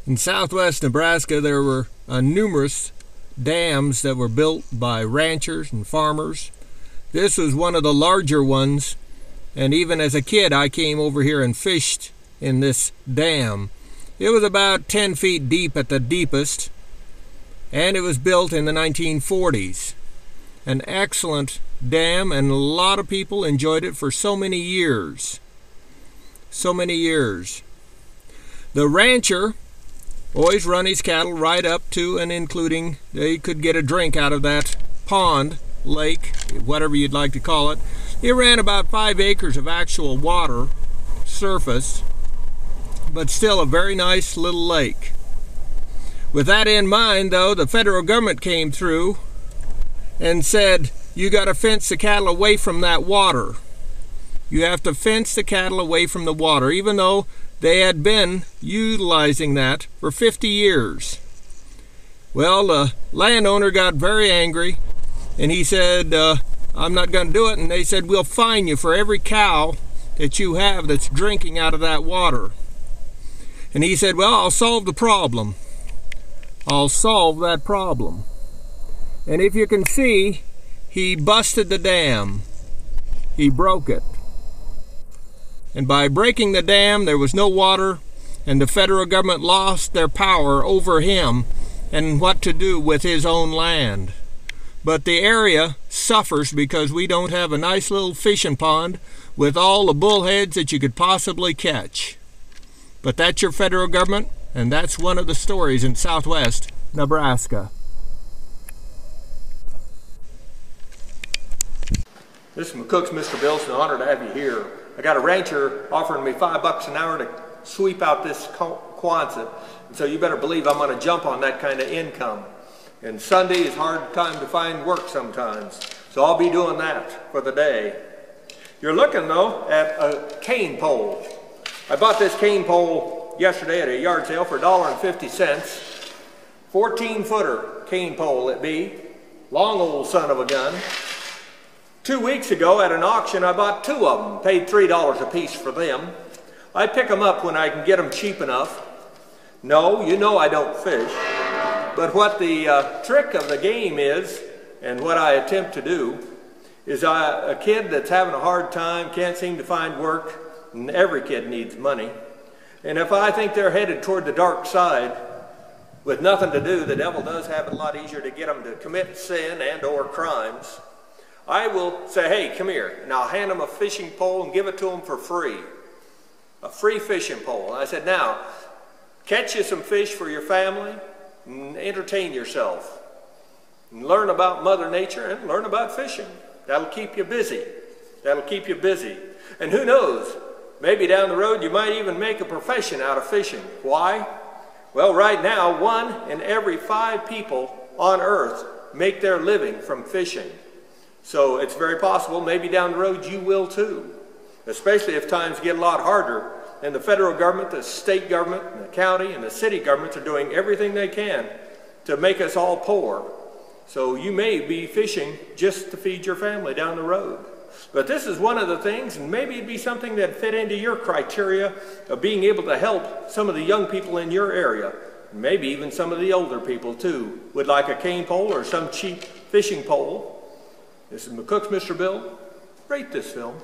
In southwest Nebraska, there were numerous dams that were built by ranchers and farmers. This was one of the larger ones, and even as a kid I came over here and fished in this dam. It was about 10 feet deep at the deepest, and it was built in the 1940s. An excellent dam, and a lot of people enjoyed it for so many years. So many years. The rancher always run his cattle right up to and including they could get a drink out of that pond, lake, whatever you'd like to call it. He ran about 5 acres of actual water, surface, but still a very nice little lake. With that in mind, though, the federal government came through and said, you got to fence the cattle away from that water. You have to fence the cattle away from the water, even though they had been utilizing that for 50 years. Well, the landowner got very angry, and he said, I'm not going to do it. And they said, we'll fine you for every cow that you have that's drinking out of that water. And he said, well, I'll solve the problem. I'll solve that problem. And if you can see, he busted the dam. He broke it. And by breaking the dam, there was no water, and the federal government lost their power over him and what to do with his own land. But the area suffers because we don't have a nice little fishing pond with all the bullheads that you could possibly catch. But that's your federal government, and that's one of the stories in southwest Nebraska. This is McCook's Mr. Bill. It's an honor to have you here. I got a rancher offering me $5 an hour to sweep out this Quonset, and so you better believe I'm going to jump on that kind of income. And Sunday is a hard time to find work sometimes, so I'll be doing that for the day. You're looking, though, at a cane pole. I bought this cane pole yesterday at a yard sale for $1.50. 14-footer cane pole it be. Long old son of a gun. 2 weeks ago at an auction I bought 2 of them, paid $3 a piece for them. I pick them up when I can get them cheap enough. No, you know I don't fish. But what the trick of the game is, and what I attempt to do, is a kid that's having a hard time, can't seem to find work, and every kid needs money. And if I think they're headed toward the dark side, with nothing to do, the devil does have it a lot easier to get them to commit sin and or crimes. I will say, hey, come here, and I'll hand them a fishing pole and give it to them for free. A free fishing pole. And I said, now, catch you some fish for your family and entertain yourself. And learn about Mother Nature and learn about fishing. That'll keep you busy. That'll keep you busy. And who knows, maybe down the road you might even make a profession out of fishing. Why? Well, right now, 1 in every 5 people on earth make their living from fishing. So it's very possible maybe down the road you will too, especially if times get a lot harder and the federal government, the state government, and the county and the city governments are doing everything they can to make us all poor. So you may be fishing just to feed your family down the road. But this is one of the things, and maybe it'd be something that fit into your criteria of being able to help some of the young people in your area. Maybe even some of the older people too would like a cane pole or some cheap fishing pole. This is McCook's Mr. Bill. Rate this film.